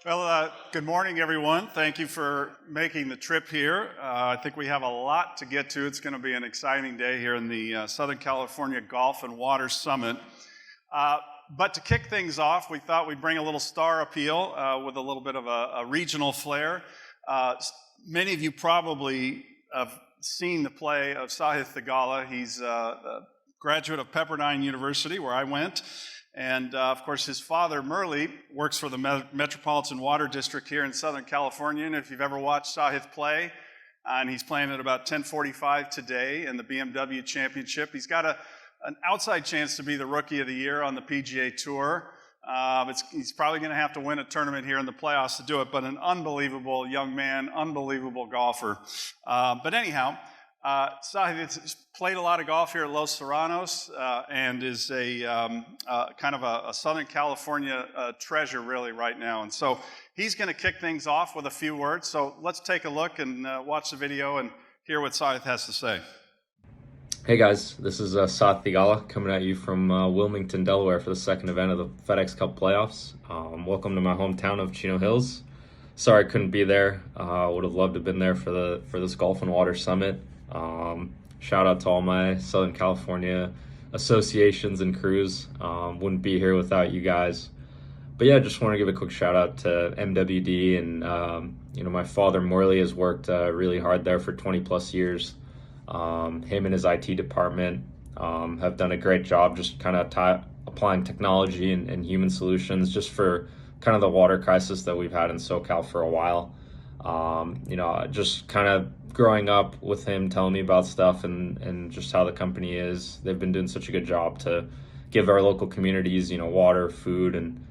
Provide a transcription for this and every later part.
Well, good morning, everyone. Thank you for making the trip here. I think we have a lot to get to. It's going to be an exciting day here in the Southern California Golf and Water Summit. But to kick things off, we thought we'd bring a little star appeal with a little bit of a regional flair. Many of you probably have seen the play of Sahith Theegala. He's a graduate of Pepperdine University, where I went. And of course, his father, Murley, works for the Metropolitan Water District here in Southern California. And if you've ever watched Sahith play, and he's playing at about 10:45 today in the BMW Championship. He's got an outside chance to be the Rookie of the Year on the PGA Tour. He's probably going to have to win a tournament here in the playoffs to do it, but an unbelievable young man, unbelievable golfer. But anyhow, Sahith has played a lot of golf here at Los Serranos and is a kind of a Southern California treasure really right now. And so he's going to kick things off with a few words. So let's take a look and watch the video and hear what Sahith has to say. Hey guys, this is Sahith Theegala coming at you from Wilmington, Delaware for the second event of the FedEx Cup playoffs. Welcome to my hometown of Chino Hills. Sorry I couldn't be there. Would have loved to have been there for this Golf and Water Summit. Shout out to all my Southern California associations and crews. Wouldn't be here without you guys. But yeah, just want to give a quick shout out to MWD and my father Morley has worked really hard there for 20 plus years. Him and his IT department have done a great job just kind of applying technology and human solutions just for kind of the water crisis that we've had in SoCal for a while. Just kind of growing up with him telling me about stuff and just how the company is. They've been doing such a good job to give our local communities, water, food, and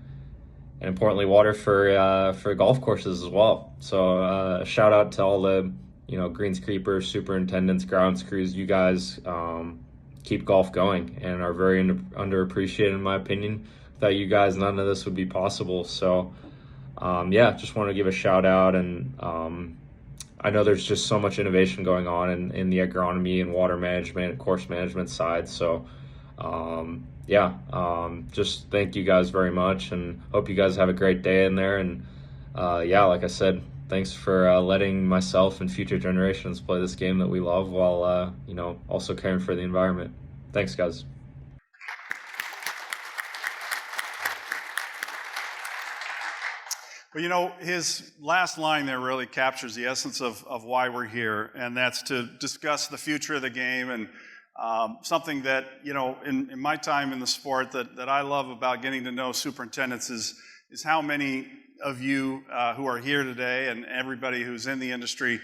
importantly, water for golf courses as well. So shout out to all the, greenskeepers, superintendents, grounds crews. You guys keep golf going and are very underappreciated in my opinion. Without you guys, none of this would be possible. So just want to give a shout out, and I know there's just so much innovation going on in the agronomy and water management and course management side. So just thank you guys very much and hope you guys have a great day in there. And like I said, thanks for letting myself and future generations play this game that we love while, also caring for the environment. Thanks, guys. Well, his last line there really captures the essence of why we're here, and that's to discuss the future of the game and something that, in my time in the sport that I love about getting to know superintendents is how many of you who are here today and everybody who's in the industry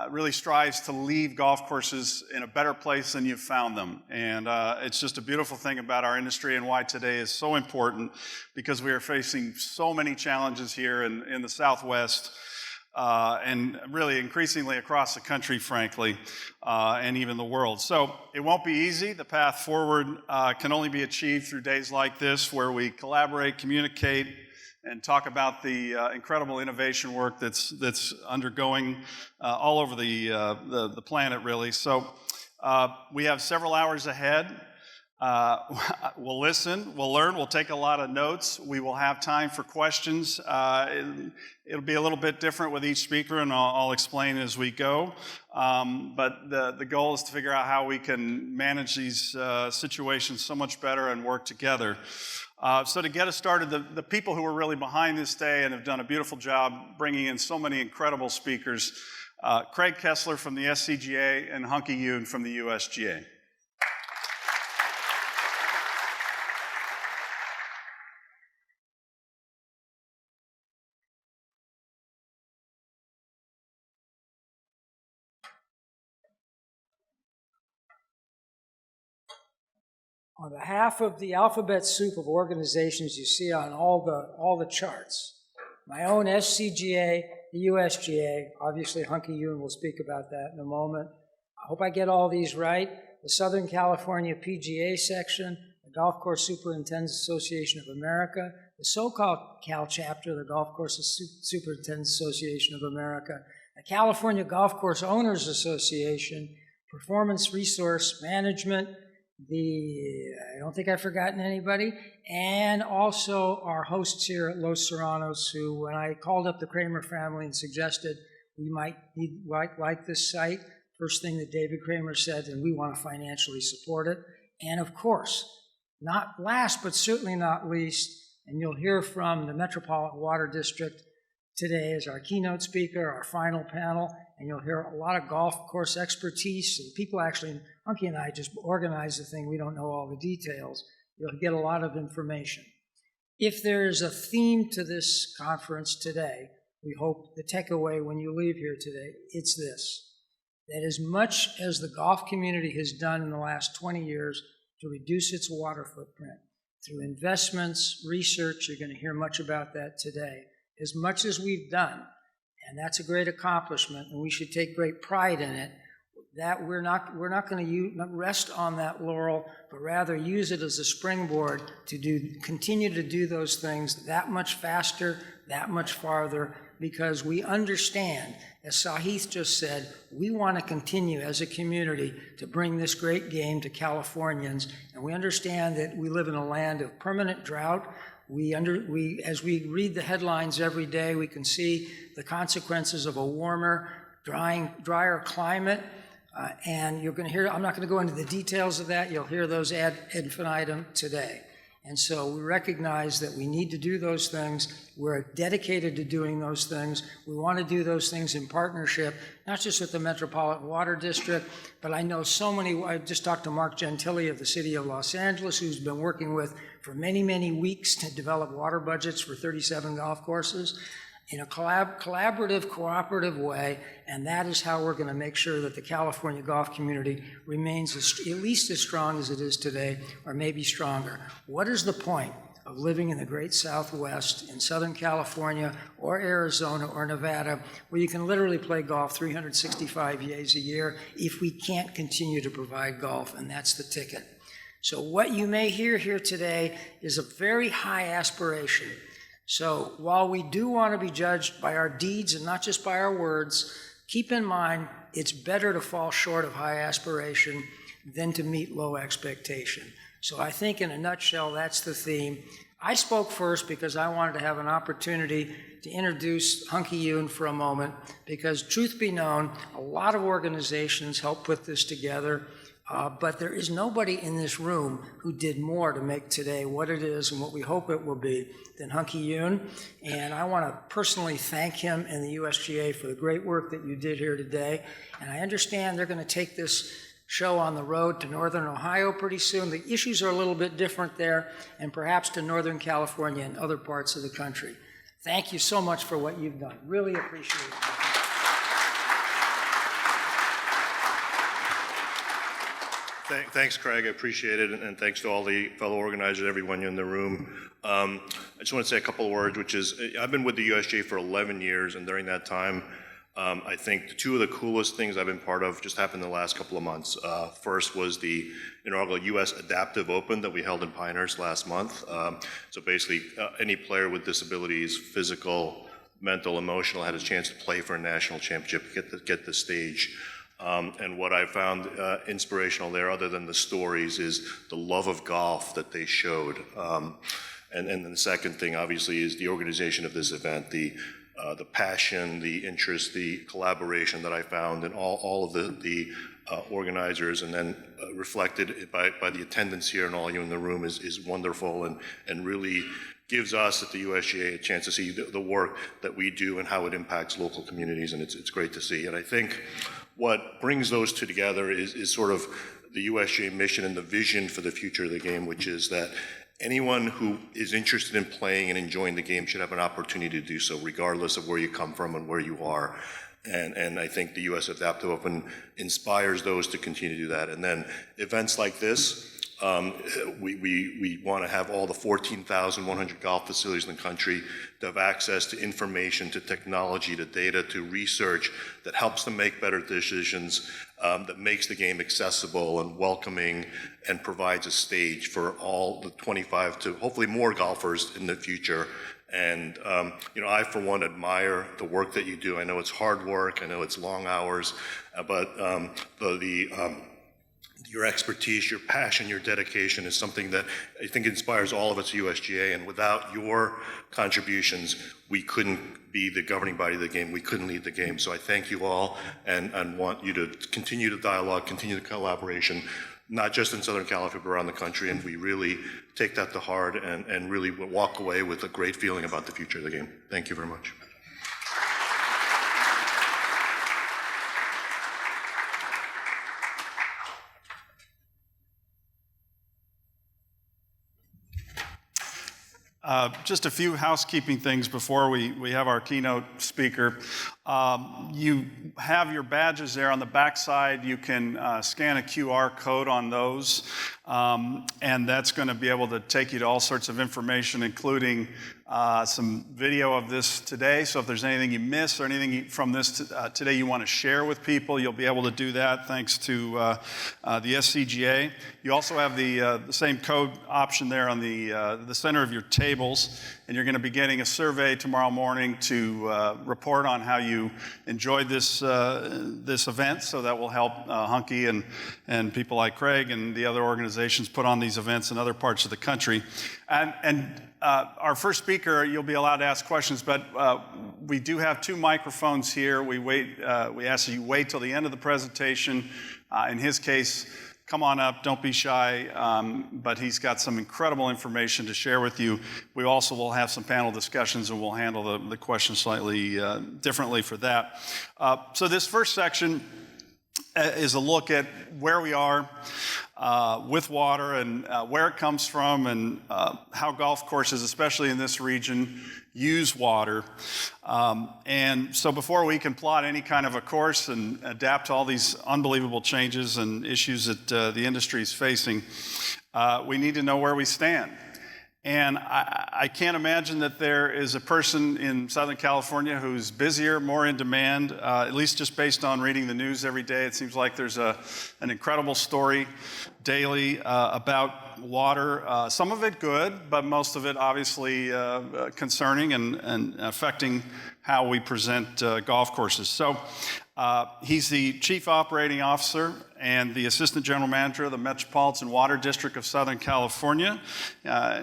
really strives to leave golf courses in a better place than you've found them. And it's just a beautiful thing about our industry and why today is so important, because we are facing so many challenges here in the Southwest and really increasingly across the country, frankly, and even the world. So it won't be easy. The path forward can only be achieved through days like this, where we collaborate, communicate, and talk about the incredible innovation work that's undergoing all over the planet, really. So we have several hours ahead. We'll listen, we'll learn, we'll take a lot of notes. We will have time for questions. It'll be a little bit different with each speaker, and I'll explain as we go. But the goal is to figure out how we can manage these situations so much better and work together. So to get us started, the people who are really behind this day and have done a beautiful job bringing in so many incredible speakers, Craig Kessler from the SCGA and Hunky Yoon from the USGA. On behalf of the alphabet soup of organizations you see on all the charts, my own SCGA, the USGA, obviously Hunky Yoon will speak about that in a moment. I hope I get all these right. The Southern California PGA section, the Golf Course Superintendents Association of America, the SoCal's chapter, the Golf Course Superintendents Association of America, the California Golf Course Owners Association, Performance Resource Management, I don't think I've forgotten anybody, and also our hosts here at Los Serranos, who, when I called up the Kramer family and suggested we might like this site, first thing that David Kramer said, and we want to financially support it. And of course, not last but certainly not least, and you'll hear from the Metropolitan Water District today as our keynote speaker, our final panel, and you'll hear a lot of golf course expertise, and people actually, Hunky and I just organized the thing, we don't know all the details. You'll get a lot of information. If there is a theme to this conference today, we hope the takeaway when you leave here today, it's this: that as much as the golf community has done in the last 20 years to reduce its water footprint, through investments, research, you're going to hear much about that today, as much as we've done, and that's a great accomplishment, and we should take great pride in it, that we're not going to rest on that laurel, but rather use it as a springboard to continue to do those things that much faster, that much farther, because we understand, as Sahith just said, we want to continue as a community to bring this great game to Californians, and we understand that we live in a land of permanent drought. As we read the headlines every day, we can see the consequences of a warmer, drier climate, and you're going to hear, I'm not going to go into the details of that, you'll hear those ad infinitum today. And so we recognize that we need to do those things. We're dedicated to doing those things. We want to do those things in partnership, not just with the Metropolitan Water District, but I know so many. I just talked to Mark Gentili of the City of Los Angeles, who's been working with for many, many weeks to develop water budgets for 37 golf courses in a collaborative, cooperative way, and that is how we're going to make sure that the California golf community remains at least as strong as it is today, or maybe stronger. What is the point of living in the great Southwest, in Southern California, or Arizona, or Nevada, where you can literally play golf 365 days a year if we can't continue to provide golf, and that's the ticket. So what you may hear here today is a very high aspiration. So while we do want to be judged by our deeds and not just by our words, keep in mind it's better to fall short of high aspiration than to meet low expectation. So I think in a nutshell, that's the theme. I spoke first because I wanted to have an opportunity to introduce Hunky Yoon for a moment, because truth be known, a lot of organizations helped put this together. But there is nobody in this room who did more to make today what it is and what we hope it will be than Hunky Yoon. And I want to personally thank him and the USGA for the great work that you did here today. And I understand they're going to take this show on the road to Northern Ohio pretty soon. The issues are a little bit different there, and perhaps to Northern California and other parts of the country. Thank you so much for what you've done. Really appreciate it. Thanks, Craig. I appreciate it, and thanks to all the fellow organizers, everyone in the room. I just want to say a couple of words, which is, I've been with the USGA for 11 years, and during that time, I think two of the coolest things I've been part of just happened in the last couple of months. First was the inaugural U.S. Adaptive Open that we held in Pinehurst last month. So basically, any player with disabilities, physical, mental, emotional, had a chance to play for a national championship, get the stage. And what I found inspirational there, other than the stories, is the love of golf that they showed. And then the second thing, obviously, is the organization of this event, the passion, the interest, the collaboration that I found in all of the organizers, and then reflected by the attendance here and all you in the room is wonderful, and really gives us at the USGA a chance to see the work that we do and how it impacts local communities, and it's great to see. And I think what brings those two together is sort of the USGA mission and the vision for the future of the game, which is that anyone who is interested in playing and enjoying the game should have an opportunity to do so, regardless of where you come from and where you are. And I think the U.S. Adaptive Open inspires those to continue to do that. And then events like this, we want to have all the 14,100 golf facilities in the country to have access to information, to technology, to data, to research that helps them make better decisions, that makes the game accessible and welcoming, and provides a stage for all the 25 to hopefully more golfers in the future. And I, for one, admire the work that you do. I know it's hard work. I know it's long hours, but the your expertise, your passion, your dedication is something that I think inspires all of us at USGA, and without your contributions, we couldn't be the governing body of the game, we couldn't lead the game. So I thank you all and want you to continue the dialogue, continue the collaboration, not just in Southern California, but around the country, and we really take that to heart and really walk away with a great feeling about the future of the game. Thank you very much. Just a few housekeeping things before we have our keynote speaker. You have your badges there on the back side. You can scan a QR code on those, and that's going to be able to take you to all sorts of information, including some video of this today. So if there's anything you miss or anything from this today you want to share with people, you'll be able to do that thanks to the SCGA. You also have the same code option there on the center of your tables, and you're going to be getting a survey tomorrow morning to report on how you enjoyed this event. So that will help Hunky and people like Craig and the other organizations put on these events in other parts of the country. And our first speaker, you'll be allowed to ask questions, but we do have 2 microphones here. We ask that you wait till the end of the presentation. In his case, come on up, don't be shy, but he's got some incredible information to share with you. We also will have some panel discussions, and we'll handle the questions slightly differently for that. So this first section is a look at where we are with water and where it comes from, and how golf courses, especially in this region, use water. And so before we can plot any kind of a course and adapt to all these unbelievable changes and issues that the industry is facing, we need to know where we stand. And I can't imagine that there is a person in Southern California who's busier, more in demand, at least just based on reading the news every day. It seems like there's an incredible story daily about water. Some of it good, but most of it obviously concerning and affecting how we present golf courses. So he's the Chief Operating Officer and the Assistant General Manager of the Metropolitan Water District of Southern California.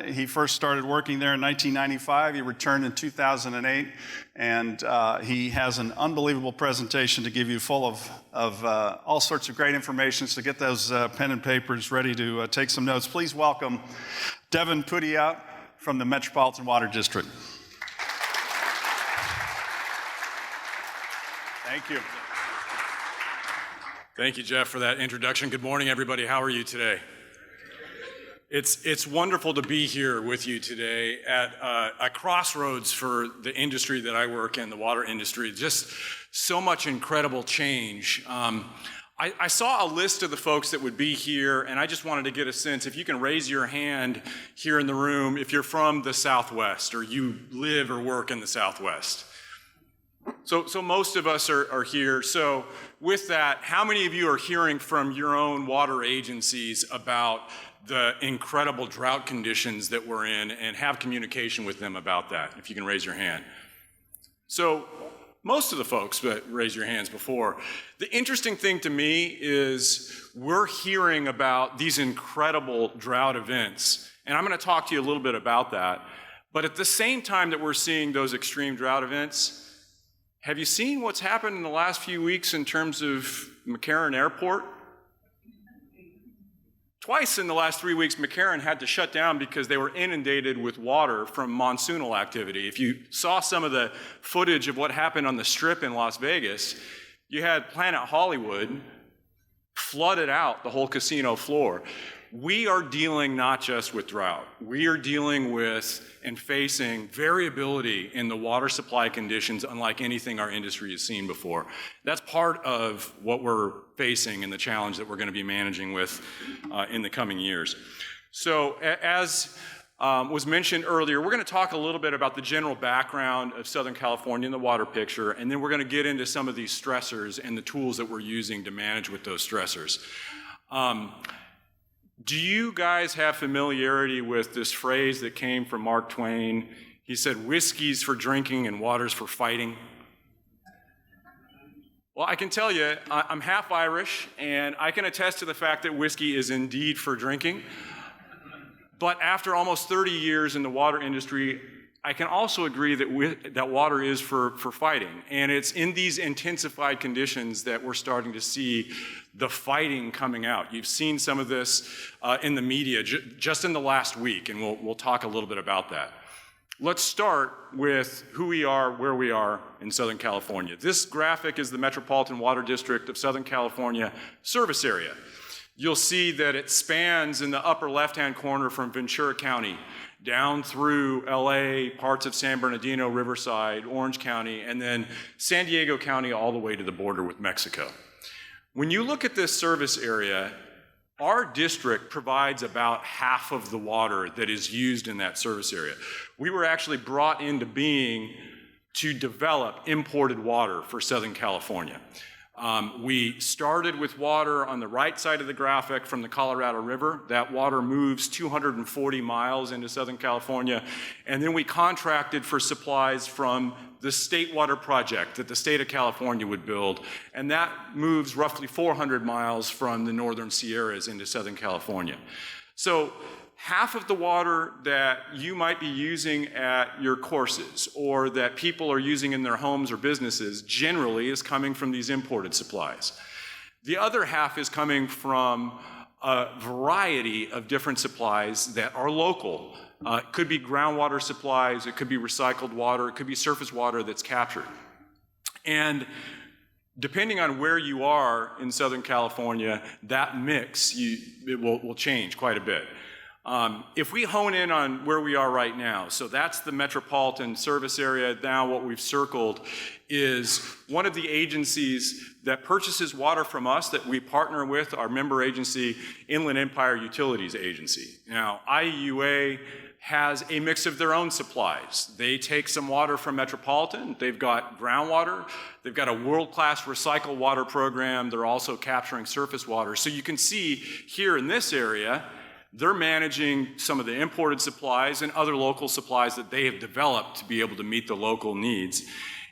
He first started working there in 1995. He returned in 2008, and he has an unbelievable presentation to give you full of all sorts of great information. So get those pen and papers ready to take some notes. Please welcome Devin Pudiat from the Metropolitan Water District. Thank you. Thank you, Jeff, for that introduction. Good morning, everybody. How are you today? It's wonderful to be here with you today at a crossroads for the industry that I work in, the water industry. Just so much incredible change. I saw a list of the folks that would be here, and I just wanted to get a sense, if you can raise your hand here in the room, if you're from the Southwest or you live or work in the Southwest. So most of us are here. So with that, how many of you are hearing from your own water agencies about the incredible drought conditions that we're in and have communication with them about that? If you can raise your hand. So most of the folks that raised your hands before. The interesting thing to me is we're hearing about these incredible drought events. And I'm going to talk to you a little bit about that. But at the same time that we're seeing those extreme drought events, have you seen what's happened in the last few weeks in terms of McCarran Airport? Twice in the last 3 weeks, McCarran had to shut down because they were inundated with water from monsoonal activity. If you saw some of the footage of what happened on the Strip in Las Vegas, you had Planet Hollywood flooded out the whole casino floor. We are dealing not just with drought. We are dealing with and facing variability in the water supply conditions unlike anything our industry has seen before. That's part of what we're facing and the challenge that we're going to be managing with in the coming years. So as was mentioned earlier, we're going to talk a little bit about the general background of Southern California and the water picture, and then we're going to get into some of these stressors and the tools that we're using to manage with those stressors. Do you guys have familiarity with this phrase that came from Mark Twain? He said, "Whiskey's for drinking and water's for fighting." Well, I can tell you, I'm half Irish, and I can attest to the fact that whiskey is indeed for drinking. But after almost 30 years in the water industry, I can also agree that water is for fighting. And it's in these intensified conditions that we're starting to see the fighting coming out. You've seen some of this in the media just in the last week, and we'll talk a little bit about that. Let's start with who we are, where we are in Southern California. This graphic is the Metropolitan Water District of Southern California service area. You'll see that it spans in the upper left-hand corner from Ventura County down through LA, parts of San Bernardino, Riverside, Orange County, and then San Diego County all the way to the border with Mexico. When you look at this service area, our district provides about half of the water that is used in that service area. We were actually brought into being to develop imported water for Southern California. We started with water on the right side of the graphic from the Colorado River. That water moves 240 miles into Southern California. And then we contracted for supplies from the State Water Project that the state of California would build. And that moves roughly 400 miles from the Northern Sierras into Southern California. So half of the water that you might be using at your courses or that people are using in their homes or businesses generally is coming from these imported supplies. The other half is coming from a variety of different supplies that are local. It could be groundwater supplies, it could be recycled water, it could be surface water that's captured. And depending on where you are in Southern California, that mix will change quite a bit. If we hone in on where we are right now, so that's the Metropolitan service area. Now what we've circled is one of the agencies that purchases water from us that we partner with, our member agency, Inland Empire Utilities Agency. Now, IEUA has a mix of their own supplies. They take some water from Metropolitan, they've got groundwater, they've got a world-class recycled water program, they're also capturing surface water. So you can see here in this area, they're managing some of the imported supplies and other local supplies that they have developed to be able to meet the local needs.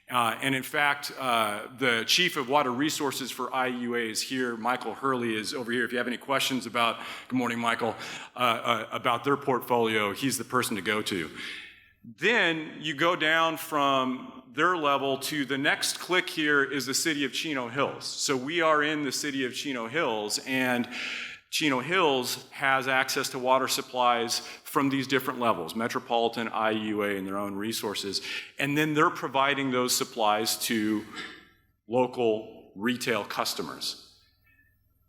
And in fact, the Chief of Water Resources for IUA is here. Michael Hurley is over here. If you have any questions about, good morning, Michael, about their portfolio, he's the person to go to. Then you go down from their level to the next click here is the city of Chino Hills. So we are in the city of Chino Hills, and Chino Hills has access to water supplies from these different levels, Metropolitan, IUA, and their own resources. And then they're providing those supplies to local retail customers.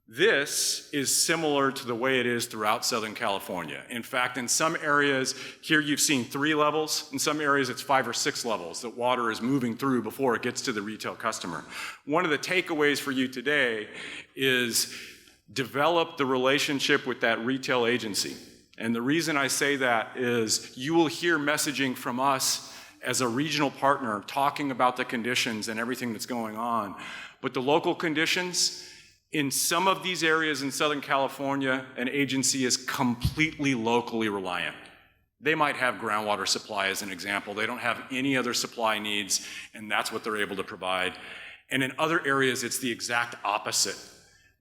This is similar to the way it is throughout Southern California. In fact, in some areas, here you've seen 3 levels. In some areas, it's 5 or 6 levels that water is moving through before it gets to the retail customer. One of the takeaways for you today is develop the relationship with that retail agency. And the reason I say that is you will hear messaging from us as a regional partner talking about the conditions and everything that's going on. But the local conditions, in some of these areas in Southern California, an agency is completely locally reliant. They might have groundwater supply as an example. They don't have any other supply needs, and that's what they're able to provide. And in other areas, it's the exact opposite.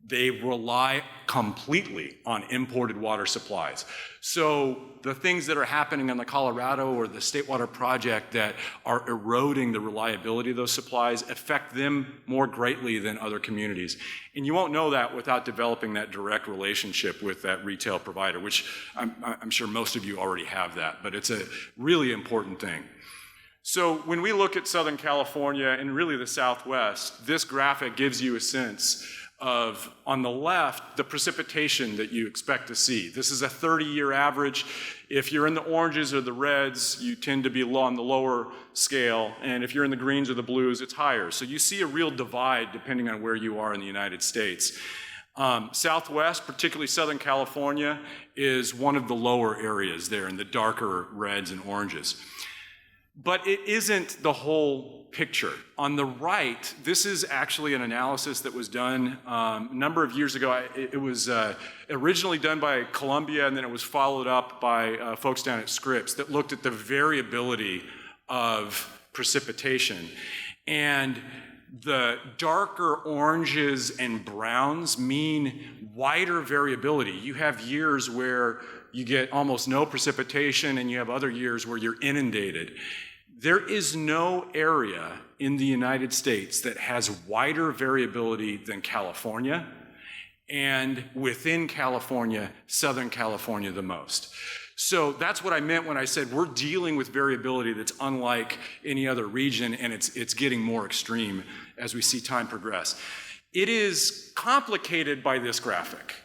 They rely completely on imported water supplies. So the things that are happening on the Colorado or the State Water Project that are eroding the reliability of those supplies affect them more greatly than other communities. And you won't know that without developing that direct relationship with that retail provider, which I'm sure most of you already have that, but it's a really important thing. So when we look at Southern California and really the Southwest, this graphic gives you a sense of, on the left, the precipitation that you expect to see. This is a 30-year average. If you're in the oranges or the reds, you tend to be on the lower scale, and if you're in the greens or the blues, it's higher. So you see a real divide depending on where you are in the United States. Southwest, particularly Southern California, is one of the lower areas there in the darker reds and oranges. But it isn't the whole picture. On the right, this is actually an analysis that was done a number of years ago. It was originally done by Columbia, and then it was followed up by folks down at Scripps that looked at the variability of precipitation. And the darker oranges and browns mean wider variability. You have years where you get almost no precipitation, and you have other years where you're inundated. There is no area in the United States that has wider variability than California, and within California, Southern California the most. So that's what I meant when I said we're dealing with variability that's unlike any other region, and it's getting more extreme as we see time progress. It is complicated by this graphic.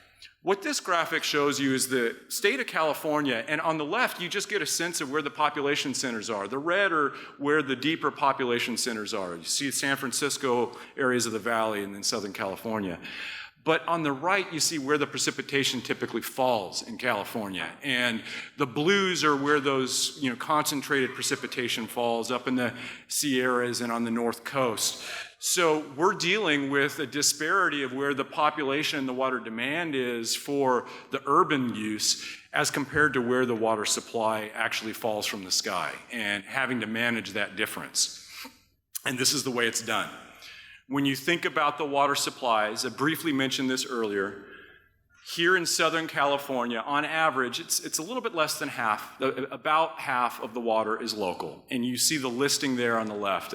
What this graphic shows you is the state of California, and on the left, you just get a sense of where the population centers are. The red are where the deeper population centers are. You see San Francisco, areas of the valley, and then Southern California. But on the right, you see where the precipitation typically falls in California. And the blues are where those concentrated precipitation falls up in the Sierras and on the North Coast. So we're dealing with a disparity of where the population and the water demand is for the urban use as compared to where the water supply actually falls from the sky, and having to manage that difference. And this is the way it's done. When you think about the water supplies, I briefly mentioned this earlier, here in Southern California, on average, it's a little bit less than half, about half of the water is local. And you see the listing there on the left.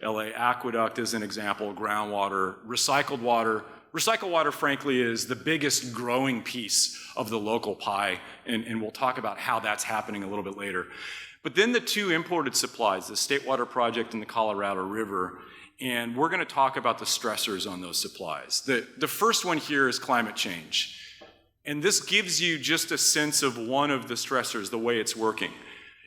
LA Aqueduct is an example, groundwater, recycled water. Recycled water, frankly, is the biggest growing piece of the local pie, and we'll talk about how that's happening a little bit later. But then the two imported supplies, the State Water Project and the Colorado River, and we're going to talk about the stressors on those supplies. The first one here is climate change. And this gives you just a sense of one of the stressors, the way it's working.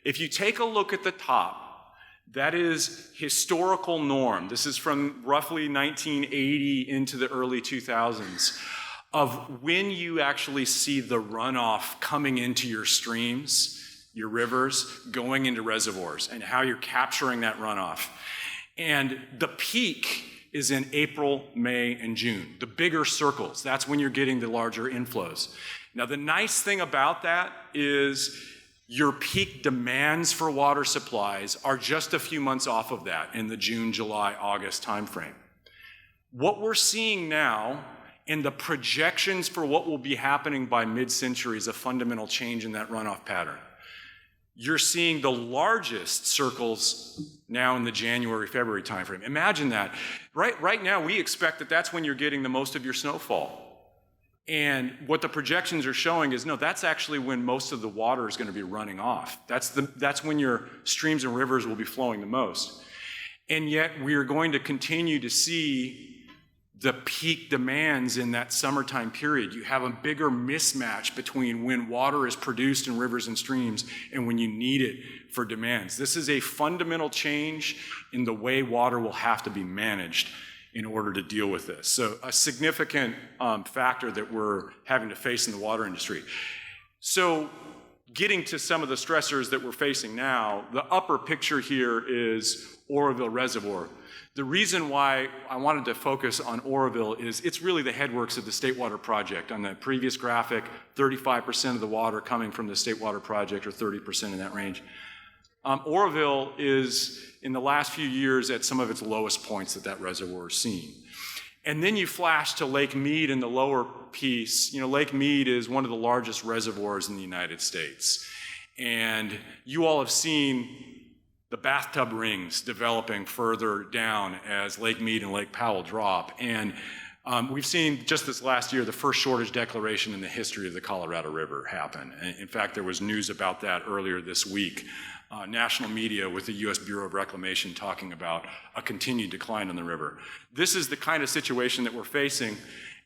If you take a look at the top, that is historical norm. This is from roughly 1980 into the early 2000s, of when you actually see the runoff coming into your streams, your rivers, going into reservoirs, and how you're capturing that runoff. And the peak is in April, May, and June. The bigger circles, that's when you're getting the larger inflows. Now, the nice thing about that is your peak demands for water supplies are just a few months off of that in the June, July, August timeframe. What we're seeing now, and the projections for what will be happening by mid-century, is a fundamental change in that runoff pattern. You're seeing the largest circles now in the January, February timeframe. Imagine that. Right now, we expect that that's when you're getting the most of your snowfall. And what the projections are showing is, no, that's actually when most of the water is going to be running off. That's when your streams and rivers will be flowing the most. And yet, we are going to continue to see the peak demands in that summertime period. You have a bigger mismatch between when water is produced in rivers and streams and when you need it for demands. This is a fundamental change in the way water will have to be managed in order to deal with this. So a significant factor that we're having to face in the water industry. So getting to some of the stressors that we're facing now, the upper picture here is Oroville Reservoir. The reason why I wanted to focus on Oroville is it's really the headworks of the State Water Project. On the previous graphic, 35% of the water coming from the State Water Project, or 30% in that range. Oroville is, in the last few years, at some of its lowest points that reservoir is seen. And then you flash to Lake Mead in the lower piece. Lake Mead is one of the largest reservoirs in the United States. And you all have seen the bathtub rings developing further down as Lake Mead and Lake Powell drop. And we've seen just this last year the first shortage declaration in the history of the Colorado River happen. In fact, there was news about that earlier this week. National media with the U.S. Bureau of Reclamation talking about a continued decline on the river. This is the kind of situation that we're facing,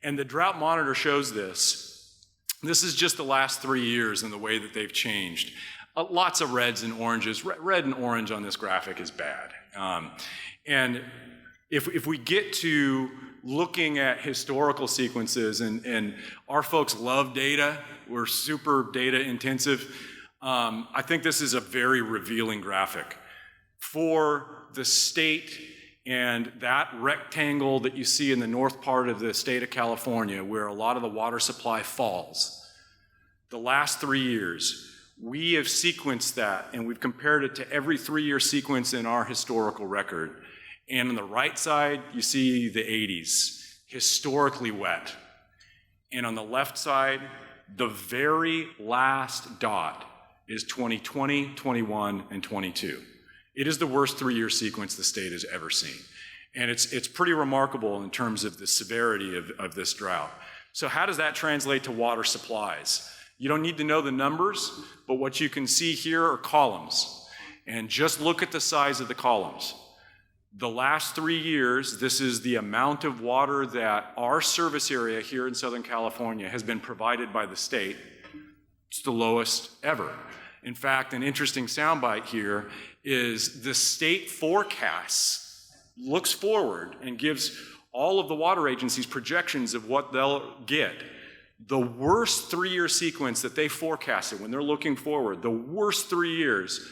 and the drought monitor shows this. This is just the last 3 years and the way that they've changed. Lots of reds and oranges. Red and orange on this graphic is bad. And if we get to looking at historical sequences, and our folks love data, we're super data intensive, I think this is a very revealing graphic. For the state and that rectangle that you see in the north part of the state of California, where a lot of the water supply falls, the last 3 years, we have sequenced that, and we've compared it to every 3-year sequence in our historical record. And on the right side, you see the 80s, historically wet. And on the left side, the very last dot is 2020, 21, and 22. It is the worst 3-year sequence the state has ever seen. And it's pretty remarkable in terms of the severity of this drought. So how does that translate to water supplies? You don't need to know the numbers, but what you can see here are columns. And just look at the size of the columns. The last 3 years, this is the amount of water that our service area here in Southern California has been provided by the state. It's the lowest ever. In fact, an interesting soundbite here is the state forecasts, looks forward and gives all of the water agencies projections of what they'll get. The worst 3-year sequence that they forecasted when they're looking forward, the worst 3 years,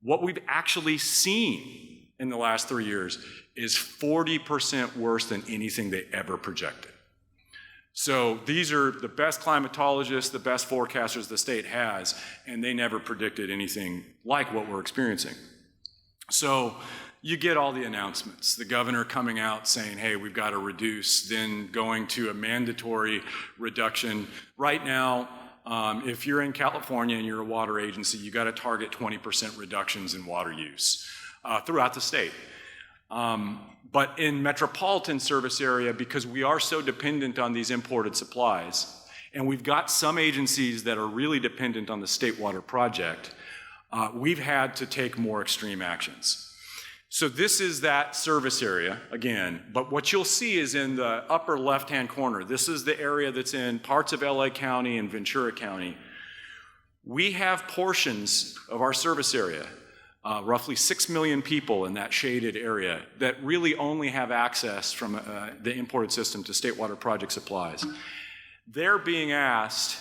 what we've actually seen in the last 3 years is 40% worse than anything they ever projected. So these are the best climatologists, the best forecasters the state has, and they never predicted anything like what we're experiencing. So you get all the announcements. The governor coming out saying, hey, we've got to reduce, then going to a mandatory reduction. Right now, if you're in California and you're a water agency, you got to target 20% reductions in water use throughout the state. But in Metropolitan service area, because we are so dependent on these imported supplies, and we've got some agencies that are really dependent on the state water project, we've had to take more extreme actions. So this is that service area, again, but what you'll see is in the upper left-hand corner, this is the area that's in parts of LA County and Ventura County. We have portions of our service area, roughly 6 million people in that shaded area, that really only have access from the imported system to state water project supplies. They're being asked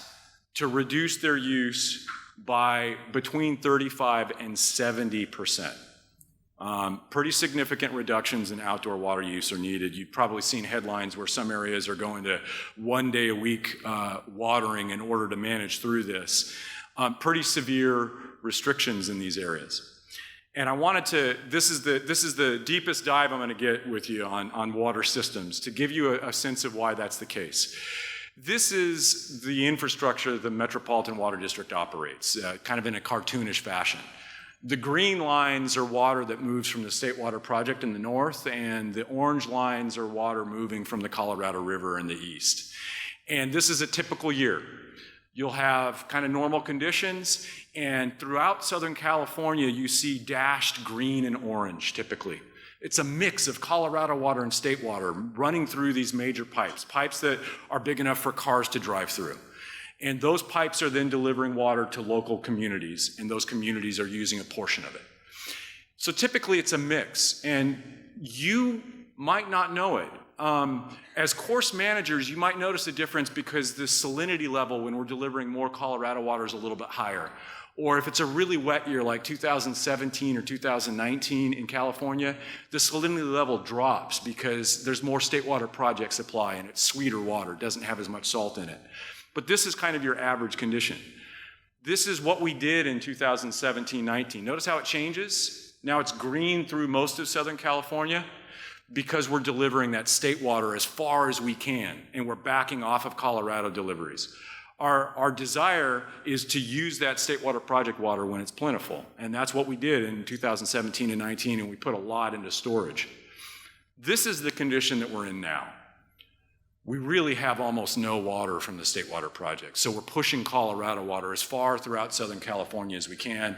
to reduce their use by between 35 and 70%. Pretty significant reductions in outdoor water use are needed. You've probably seen headlines where some areas are going to 1 day a week watering in order to manage through this. Pretty severe restrictions in these areas. And I wanted to, this is the deepest dive I'm going to get with you on water systems to give you a sense of why that's the case. This is the infrastructure the Metropolitan Water District operates, kind of in a cartoonish fashion. The green lines are water that moves from the State Water Project in the north, and the orange lines are water moving from the Colorado River in the east. And this is a typical year. You'll have kind of normal conditions, and throughout Southern California, you see dashed green and orange typically. It's a mix of Colorado water and state water running through these major pipes, pipes that are big enough for cars to drive through. And those pipes are then delivering water to local communities, and those communities are using a portion of it. So typically it's a mix, and you might not know it. As course managers, you might notice a difference because the salinity level when we're delivering more Colorado water is a little bit higher. Or if it's a really wet year like 2017 or 2019 in California, the salinity level drops because there's more state water project supply and it's sweeter water, doesn't have as much salt in it. But this is kind of your average condition. This is what we did in 2017-19. Notice how it changes? Now it's green through most of Southern California because we're delivering that state water as far as we can, and we're backing off of Colorado deliveries. Our desire is to use that state water project water when it's plentiful, and that's what we did in 2017 and 19, and we put a lot into storage. This is the condition that we're in now. We really have almost no water from the state water project, so we're pushing Colorado water as far throughout Southern California as we can.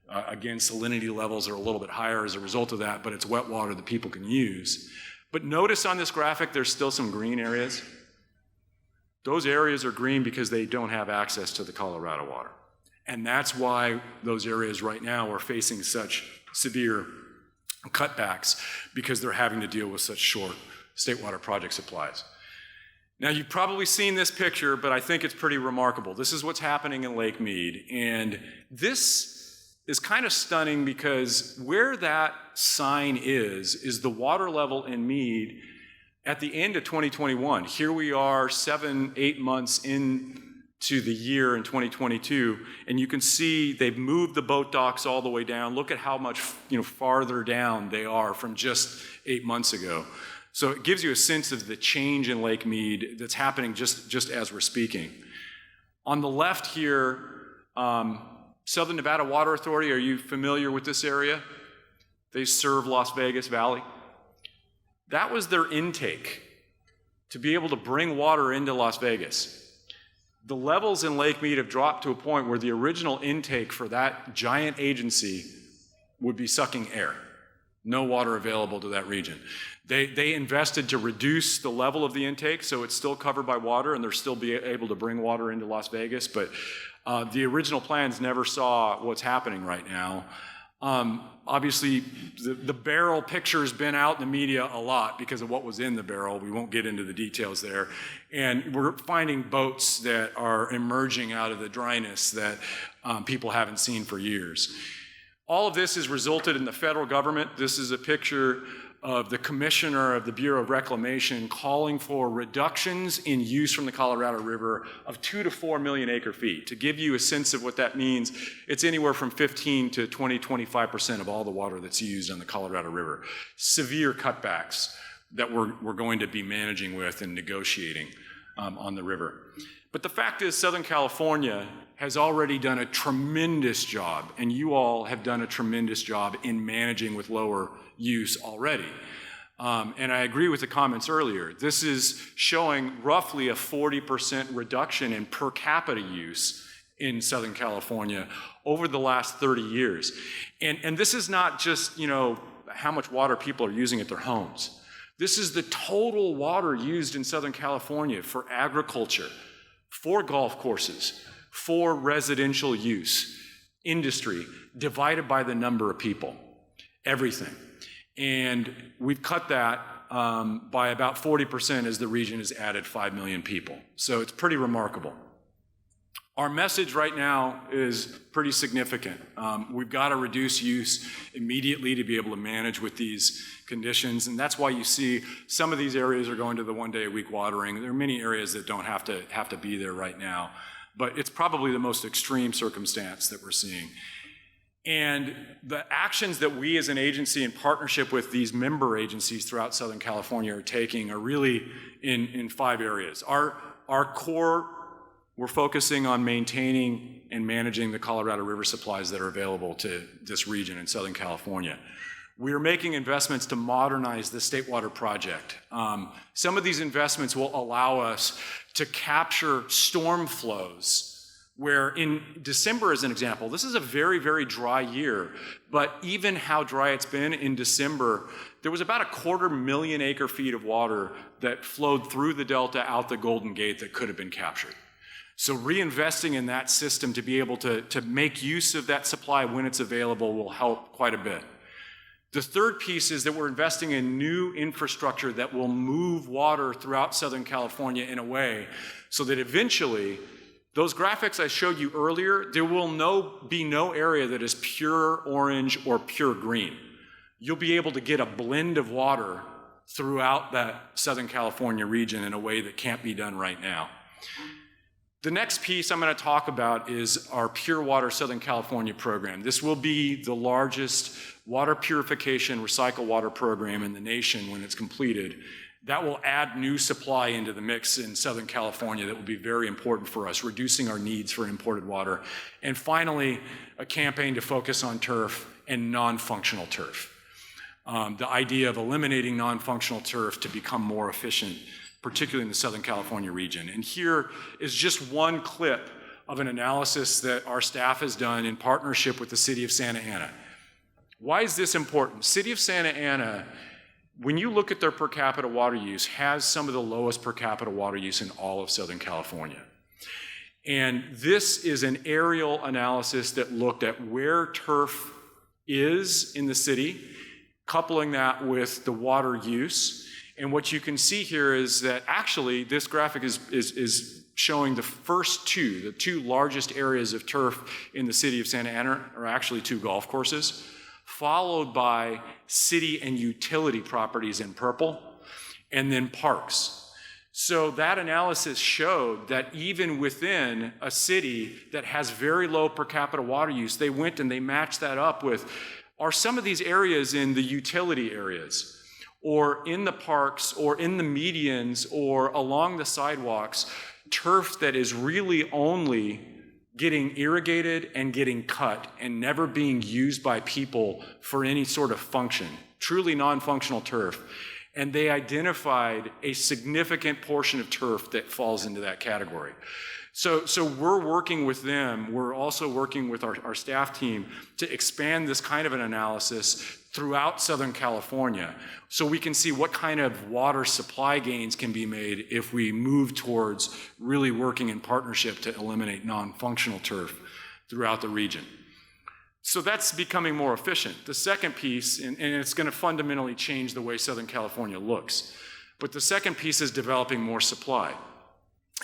Again, salinity levels are a little bit higher as a result of that, but it's wet water that people can use. But notice on this graphic, there's still some green areas. Those areas are green because they don't have access to the Colorado water. And that's why those areas right now are facing such severe cutbacks, because they're having to deal with such short state water project supplies. Now, you've probably seen this picture, but I think it's pretty remarkable. This is what's happening in Lake Mead. And this is kind of stunning because where that sign is the water level in Mead at the end of 2021. Here we are 7-8 months into to the year in 2022, and you can see they've moved the boat docks all the way down. Look at how much farther down they are from just 8 months ago. So it gives you a sense of the change in Lake Mead that's happening just as we're speaking. On the left here, Southern Nevada Water Authority, are you familiar with this area? They serve Las Vegas Valley. That was their intake to be able to bring water into Las Vegas. The levels in Lake Mead have dropped to a point where the original intake for that giant agency would be sucking air. No water available to that region. They invested to reduce the level of the intake so it's still covered by water and they're still be able to bring water into Las Vegas, but the original plans never saw what's happening right now. Obviously, the barrel picture has been out in the media a lot because of what was in the barrel. We won't get into the details there. And we're finding boats that are emerging out of the dryness that people haven't seen for years. All of this has resulted in the federal government. This is a picture of the commissioner of the Bureau of Reclamation calling for reductions in use from the Colorado River of 2 to 4 million acre feet. To give you a sense of what that means, it's anywhere from 15 to 20, 25% of all the water that's used on the Colorado River. Severe cutbacks that we're going to be managing with and negotiating on the river. But the fact is, Southern California has already done a tremendous job, and you all have done a tremendous job in managing with lower use already. And I agree with the comments earlier. This is showing roughly a 40% reduction in per capita use in Southern California over the last 30 years. And this is not just, how much water people are using at their homes. This is the total water used in Southern California for agriculture, for golf courses, for residential use, industry, divided by the number of people, everything. And we've cut that by about 40% as the region has added 5 million people. So it's pretty remarkable. Our message right now is pretty significant. We've got to reduce use immediately to be able to manage with these conditions, and that's why you see some of these areas are going to the 1 day a week watering. There are many areas that don't have to be there right now, but it's probably the most extreme circumstance that we're seeing. And the actions that we as an agency in partnership with these member agencies throughout Southern California are taking are really in 5 areas. Our core, we're focusing on maintaining and managing the Colorado River supplies that are available to this region in Southern California. We are making investments to modernize the State Water Project. Some of these investments will allow us to capture storm flows where in December, as an example, this is a very, very dry year, but even how dry it's been in December, there was about 250,000 acre feet of water that flowed through the Delta out the Golden Gate that could have been captured. So reinvesting in that system to be able to make use of that supply when it's available will help quite a bit. The third piece is that we're investing in new infrastructure that will move water throughout Southern California in a way so that eventually, those graphics I showed you earlier, there will be no area that is pure orange or pure green. You'll be able to get a blend of water throughout that Southern California region in a way that can't be done right now. The next piece I'm going to talk about is our Pure Water Southern California program. This will be the largest water purification recycled water program in the nation when it's completed. That will add new supply into the mix in Southern California that will be very important for us, reducing our needs for imported water. And finally, a campaign to focus on turf and non-functional turf. The idea of eliminating non-functional turf to become more efficient, particularly in the Southern California region. And here is just one clip of an analysis that our staff has done in partnership with the City of Santa Ana. Why is this important? City of Santa Ana, when you look at their per capita water use, has some of the lowest per capita water use in all of Southern California. And this is an aerial analysis that looked at where turf is in the city, coupling that with the water use. And what you can see here is that actually this graphic is showing the two largest areas of turf in the city of Santa Ana are actually 2 golf courses, followed by city and utility properties in purple, and then parks. So that analysis showed that even within a city that has very low per capita water use, they went and they matched that up with, are some of these areas in the utility areas, or in the parks, or in the medians, or along the sidewalks, turf that is really only getting irrigated and getting cut and never being used by people for any sort of function, truly non-functional turf. And they identified a significant portion of turf that falls into that category. So we're working with them. We're also working with our staff team to expand this kind of an analysis throughout Southern California so we can see what kind of water supply gains can be made if we move towards really working in partnership to eliminate non-functional turf throughout the region. So that's becoming more efficient. The second piece, and it's going to fundamentally change the way Southern California looks, but the second piece is developing more supply.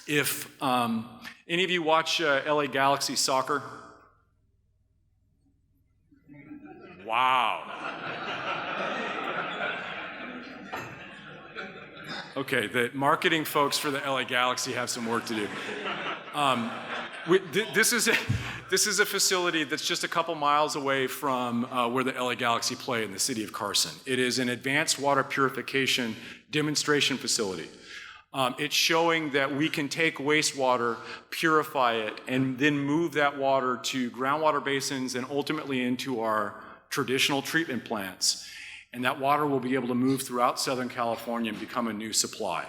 If any of you watch LA Galaxy soccer, wow. Okay, the marketing folks for the LA Galaxy have some work to do. This is a facility that's just a couple miles away from where the LA Galaxy play in the city of Carson. It is an advanced water purification demonstration facility. It's showing that we can take wastewater, purify it, and then move that water to groundwater basins and ultimately into our traditional treatment plants. And that water will be able to move throughout Southern California and become a new supply.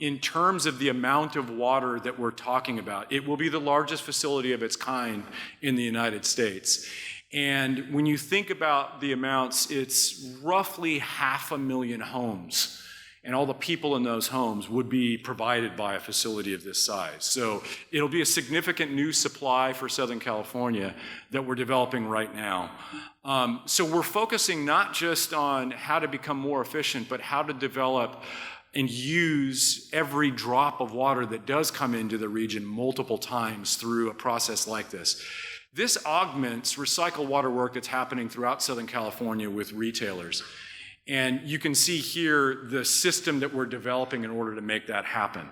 In terms of the amount of water that we're talking about, it will be the largest facility of its kind in the United States. And when you think about the amounts, it's roughly 500,000 homes. And all the people in those homes would be provided by a facility of this size. So it'll be a significant new supply for Southern California that we're developing right now. So we're focusing not just on how to become more efficient, but how to develop and use every drop of water that does come into the region multiple times through a process like this. This augments recycled water work that's happening throughout Southern California with retailers. And you can see here the system that we're developing in order to make that happen.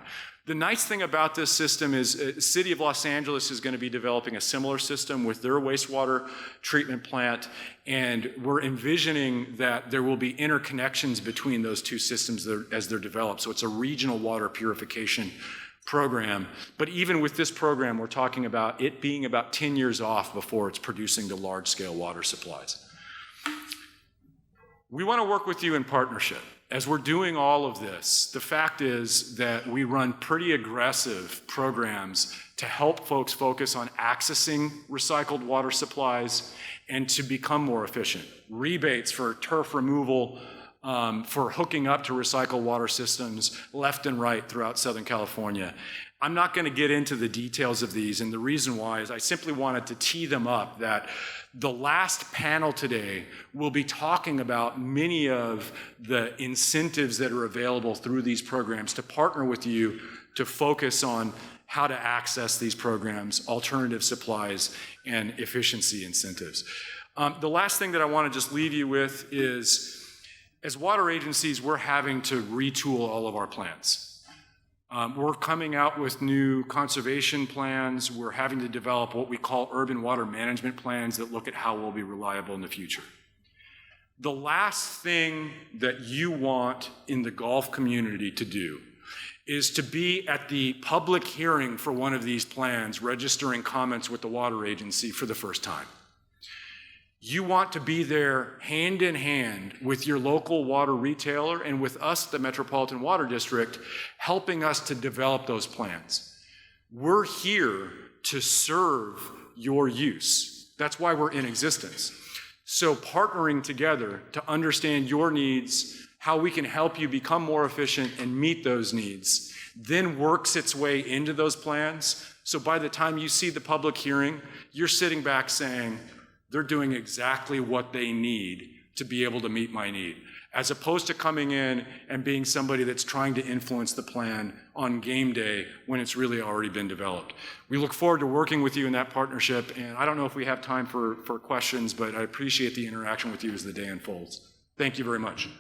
The nice thing about this system is the City of Los Angeles is going to be developing a similar system with their wastewater treatment plant, and we're envisioning that there will be interconnections between those two systems as they're developed. So it's a regional water purification program. But even with this program, we're talking about it being about 10 years off before it's producing the large-scale water supplies. We want to work with you in partnership. As we're doing all of this, the fact is that we run pretty aggressive programs to help folks focus on accessing recycled water supplies and to become more efficient. Rebates for turf removal, for hooking up to recycled water systems left and right throughout Southern California. I'm not going to get into the details of these, and the reason why is I simply wanted to tee them up that the last panel today will be talking about many of the incentives that are available through these programs to partner with you to focus on how to access these programs, alternative supplies, and efficiency incentives. The last thing that I want to just leave you with is, as water agencies, we're having to retool all of our plans. We're coming out with new conservation plans. We're having to develop what we call urban water management plans that look at how we'll be reliable in the future. The last thing that you want in the Gulf community to do is to be at the public hearing for one of these plans, registering comments with the water agency for the first time. You want to be there hand in hand with your local water retailer and with us, the Metropolitan Water District, helping us to develop those plans. We're here to serve your use. That's why we're in existence. So partnering together to understand your needs, how we can help you become more efficient and meet those needs, then works its way into those plans. So by the time you see the public hearing, you're sitting back saying, they're doing exactly what they need to be able to meet my need, as opposed to coming in and being somebody that's trying to influence the plan on game day when it's really already been developed. We look forward to working with you in that partnership, and I don't know if we have time for questions, but I appreciate the interaction with you as the day unfolds. Thank you very much.